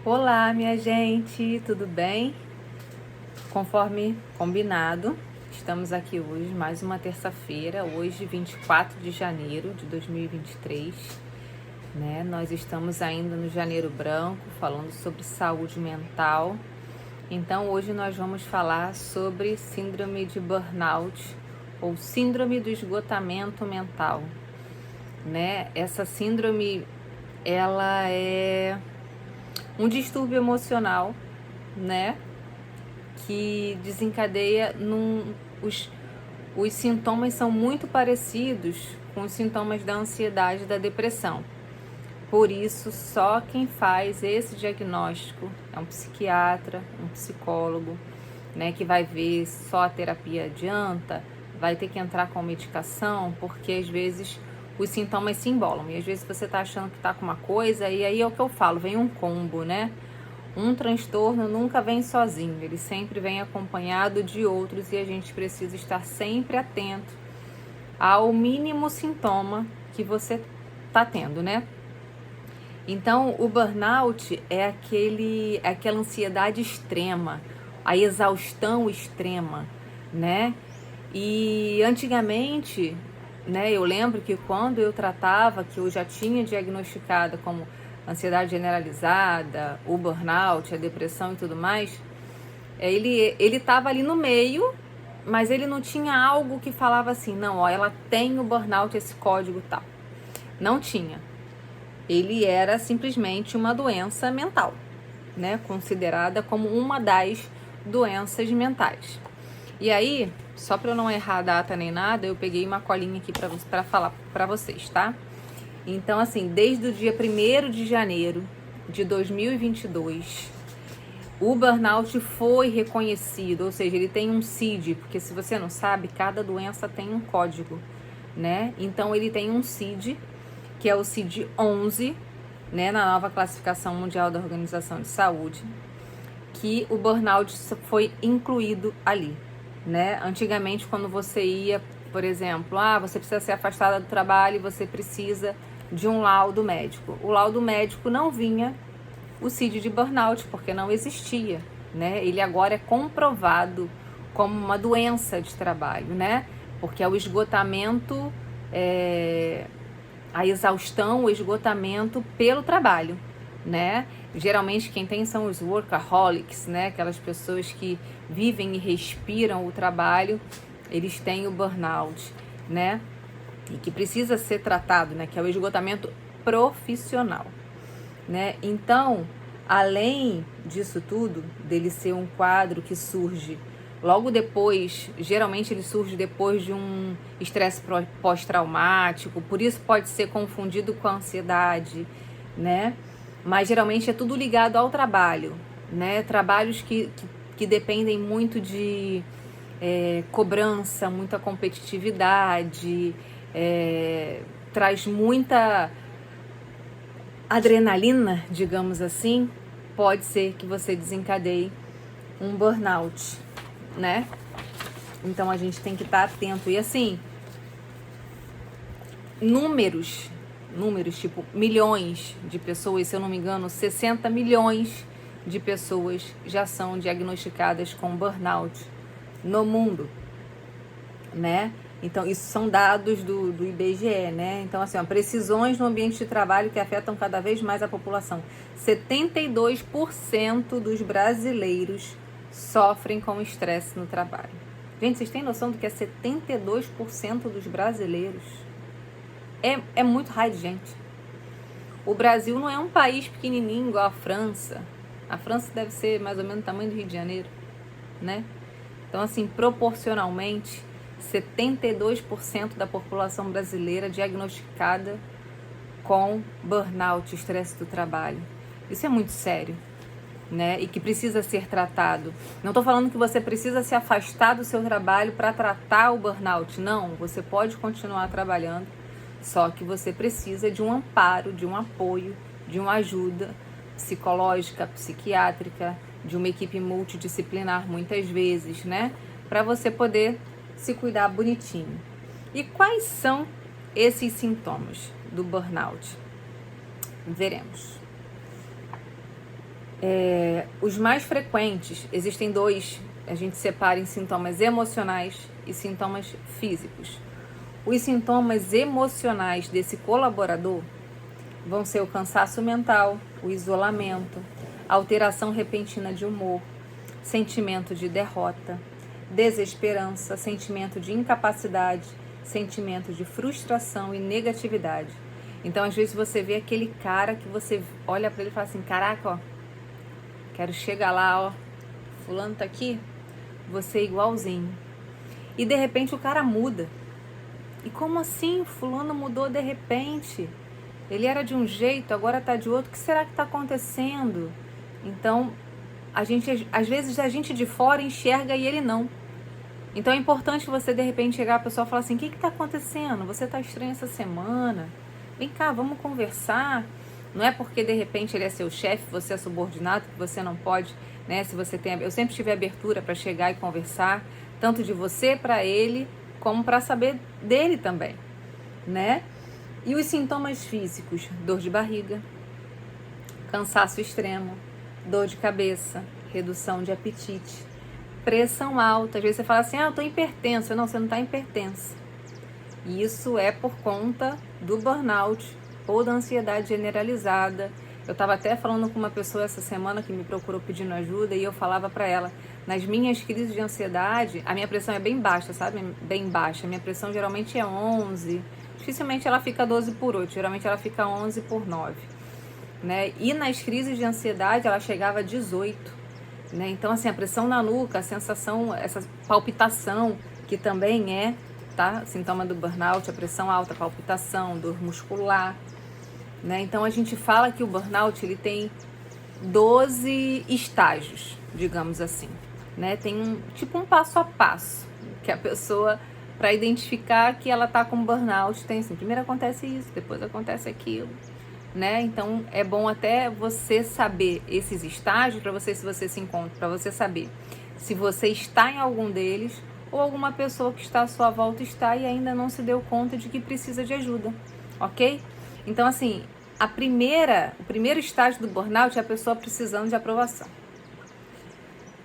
Olá, minha gente, tudo bem? Conforme combinado, estamos aqui hoje, mais uma terça-feira, hoje 24 de janeiro de 2023, né? Nós estamos ainda no Janeiro Branco, falando sobre saúde mental. Então, hoje nós vamos falar sobre síndrome de burnout ou síndrome do esgotamento mental, né? Essa síndrome, ela é um distúrbio emocional, né? Que desencadeia os sintomas são muito parecidos com os sintomas da ansiedade e da depressão. Por isso, só quem faz esse diagnóstico é um psiquiatra, um psicólogo, né, que vai ver só a terapia adianta, vai ter que entrar com medicação, porque às vezes os sintomas se embolam. E às vezes você está achando que está com uma coisa, e aí é o que eu falo, vem um combo, né? Um transtorno nunca vem sozinho, ele sempre vem acompanhado de outros e a gente precisa estar sempre atento ao mínimo sintoma que você está tendo, né? Então, o burnout é aquela ansiedade extrema, a exaustão extrema, né? E antigamente, né, eu lembro que quando eu tratava, que eu já tinha diagnosticada como ansiedade generalizada, o burnout, a depressão e tudo mais, ele estava ali no meio, mas ele não tinha algo que falava assim, não, ó, ela tem o burnout, esse código tal. Não tinha. Ele era simplesmente uma doença mental, né, considerada como uma das doenças mentais. E aí, só para eu não errar a data nem nada, eu peguei uma colinha aqui para falar para vocês, tá? Então, assim, desde o dia 1º de janeiro de 2022, o burnout foi reconhecido, ou seja, ele tem um CID, porque se você não sabe, cada doença tem um código, né? Então, ele tem um CID, que é o CID-11, né, na nova classificação mundial da Organização de Saúde, que o burnout foi incluído ali, né? Antigamente, quando você ia, por exemplo, você precisa ser afastada do trabalho e você precisa de um laudo médico. O laudo médico não vinha o CID de burnout, porque não existia, né? Ele agora é comprovado como uma doença de trabalho, né? Porque é o esgotamento, a exaustão, o esgotamento pelo trabalho, né? Geralmente quem tem são os workaholics, né? Aquelas pessoas que vivem e respiram o trabalho, eles têm o burnout, né? E que precisa ser tratado, né? Que é o esgotamento profissional, né? Então, além disso tudo, dele ser um quadro que surge logo depois, geralmente ele surge depois de um estresse pós-traumático, por isso pode ser confundido com a ansiedade, né? Mas geralmente é tudo ligado ao trabalho, né? Trabalhos que dependem muito de cobrança, muita competitividade, traz muita adrenalina, digamos assim, pode ser que você desencadeie um burnout, né? Então a gente tem que estar atento. E assim, números tipo milhões de pessoas, se eu não me engano, 60 milhões de pessoas já são diagnosticadas com burnout no mundo, né? Então, isso são dados do IBGE, né? Então, assim, precisões no ambiente de trabalho que afetam cada vez mais a população. 72% dos brasileiros sofrem com estresse no trabalho. Gente, vocês têm noção do que é 72% dos brasileiros? É muito raio de gente. O Brasil não é um país pequenininho igual a França. A França deve ser mais ou menos o tamanho do Rio de Janeiro, né? Então, assim, proporcionalmente, 72% da população brasileira diagnosticada com burnout, estresse do trabalho. Isso é muito sério, né? E que precisa ser tratado. Não estou falando que você precisa se afastar do seu trabalho para tratar o burnout. Não, você pode continuar trabalhando, só que você precisa de um amparo, de um apoio, de uma ajuda psicológica, psiquiátrica, de uma equipe multidisciplinar muitas vezes, né? Para você poder se cuidar bonitinho. E quais são esses sintomas do burnout? Veremos. Os mais frequentes, existem dois, a gente separa em sintomas emocionais e sintomas físicos. Os sintomas emocionais desse colaborador vão ser o cansaço mental, o isolamento, a alteração repentina de humor, sentimento de derrota, desesperança, sentimento de incapacidade, sentimento de frustração e negatividade. Então, às vezes você vê aquele cara que você olha para ele e fala assim, caraca, ó, quero chegar lá, ó, fulano tá aqui, você é igualzinho. E de repente o cara muda. E como assim? Fulano mudou de repente? Ele era de um jeito, agora tá de outro. O que será que tá acontecendo? Então, às vezes a gente de fora enxerga e ele não. Então é importante você de repente chegar a pessoa e falar assim, o que tá acontecendo? Você tá estranho essa semana? Vem cá, vamos conversar. Não é porque de repente ele é seu chefe, você é subordinado, que você não pode, né? Se você tem, eu sempre tive abertura para chegar e conversar, tanto de você para ele, como para saber dele também, né? E os sintomas físicos, dor de barriga, cansaço extremo, dor de cabeça, redução de apetite, pressão alta. Às vezes você fala assim, eu tô hipertensa. Não, você não tá hipertensa. E isso é por conta do burnout ou da ansiedade generalizada. Eu estava até falando com uma pessoa essa semana que me procurou pedindo ajuda e eu falava para ela, nas minhas crises de ansiedade, a minha pressão é bem baixa, sabe? Bem baixa. A minha pressão geralmente é 11, dificilmente ela fica 12/8, geralmente ela fica 11/9, né? E nas crises de ansiedade ela chegava a 18, né? Então, assim, a pressão na nuca, a sensação, essa palpitação, que também é, tá? Sintoma do burnout, a pressão alta, palpitação, dor muscular, né? Então a gente fala que o burnout ele tem 12 estágios, digamos assim, né? Tem tipo um passo a passo que a pessoa, para identificar que ela tá com burnout, tem assim, primeiro acontece isso, depois acontece aquilo, né? Então é bom até você saber esses estágios para você, se você se encontra, para você saber se você está em algum deles ou alguma pessoa que está à sua volta está e ainda não se deu conta de que precisa de ajuda, ok? Então, assim, o primeiro estágio do burnout é a pessoa precisando de aprovação.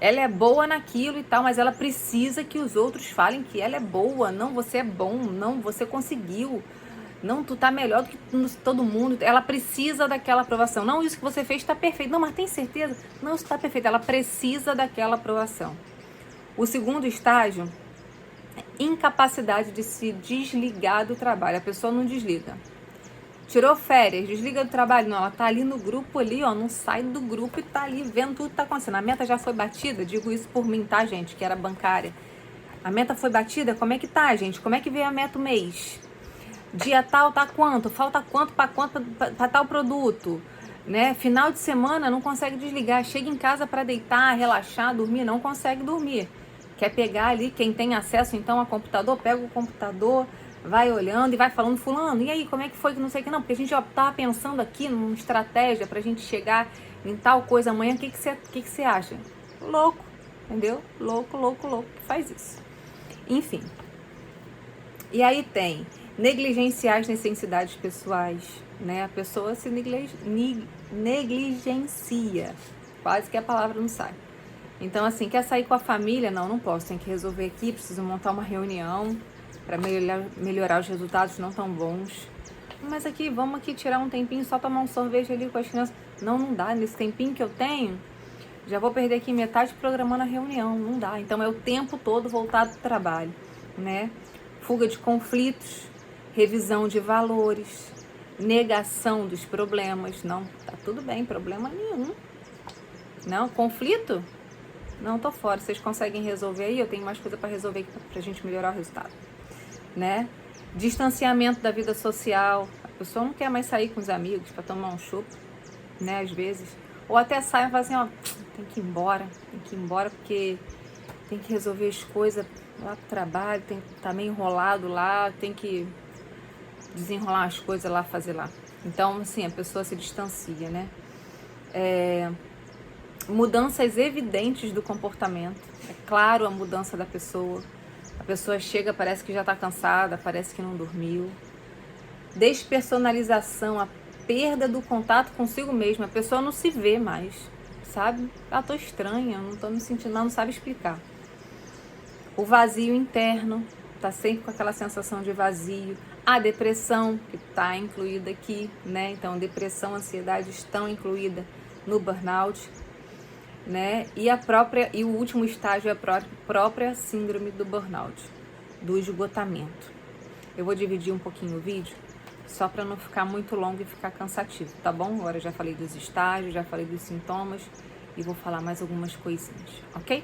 Ela é boa naquilo e tal, mas ela precisa que os outros falem que ela é boa. Não, você é bom. Não, você conseguiu. Não, tu tá melhor do que todo mundo. Ela precisa daquela aprovação. Não, isso que você fez tá perfeito. Não, mas tem certeza? Não, isso tá perfeito. Ela precisa daquela aprovação. O segundo estágio é incapacidade de se desligar do trabalho. A pessoa não desliga. Tirou férias, desliga do trabalho. Não, ela tá ali no grupo ali, ó, não sai do grupo e tá ali vendo tudo que tá acontecendo. A meta já foi batida, digo isso por mim, tá, gente, que era bancária. A meta foi batida, como é que tá, gente? Como é que veio a meta o mês? Dia tal, tá quanto? Falta quanto pra tal produto? Né? Final de semana não consegue desligar. Chega em casa para deitar, relaxar, dormir, não consegue dormir. Quer pegar ali, quem tem acesso então a computador, pega o computador, vai olhando e vai falando, fulano, e aí, como é que foi que não sei o que não? Porque a gente já tava pensando aqui numa estratégia pra gente chegar em tal coisa amanhã, o que você acha? Louco, entendeu? Louco, que faz isso. Enfim. E aí tem negligenciar as necessidades pessoais, né? A pessoa se negligencia, quase que a palavra não sai. Então, assim, quer sair com a família? Não posso, tem que resolver aqui, preciso montar uma reunião para melhorar os resultados não tão bons. Mas aqui, vamos aqui tirar um tempinho, só tomar um sorvete ali com as crianças. Não dá, nesse tempinho que eu tenho, já vou perder aqui metade programando a reunião, não dá. Então, é o tempo todo voltado para o trabalho, né? Fuga de conflitos, revisão de valores, negação dos problemas. Não, tá tudo bem, problema nenhum. Não, conflito? Não, tô fora, vocês conseguem resolver aí? Eu tenho mais coisa para resolver aqui pra gente melhorar o resultado, né? Distanciamento da vida social. A pessoa não quer mais sair com os amigos para tomar um chopp, né? Às vezes. Ou até sai e fala assim, ó, tem que ir embora porque tem que resolver as coisas lá pro trabalho, tá meio enrolado lá, tem que desenrolar as coisas lá, fazer lá. Então, assim, a pessoa se distancia, né? Mudanças evidentes do comportamento. É claro a mudança da pessoa. A pessoa chega, parece que já está cansada, parece que não dormiu. Despersonalização, a perda do contato consigo mesma. A pessoa não se vê mais. sabe? Ah, tô estranha, não tô me sentindo, não sabe explicar. O vazio interno, tá sempre com aquela sensação de vazio. A depressão, que tá incluída aqui, né? Então, depressão, ansiedade estão incluídas no burnout, né? E o último estágio é a própria síndrome do burnout, do esgotamento. Eu vou dividir um pouquinho o vídeo, só para não ficar muito longo e ficar cansativo, tá bom? Agora eu já falei dos estágios, já falei dos sintomas e vou falar mais algumas coisinhas, ok?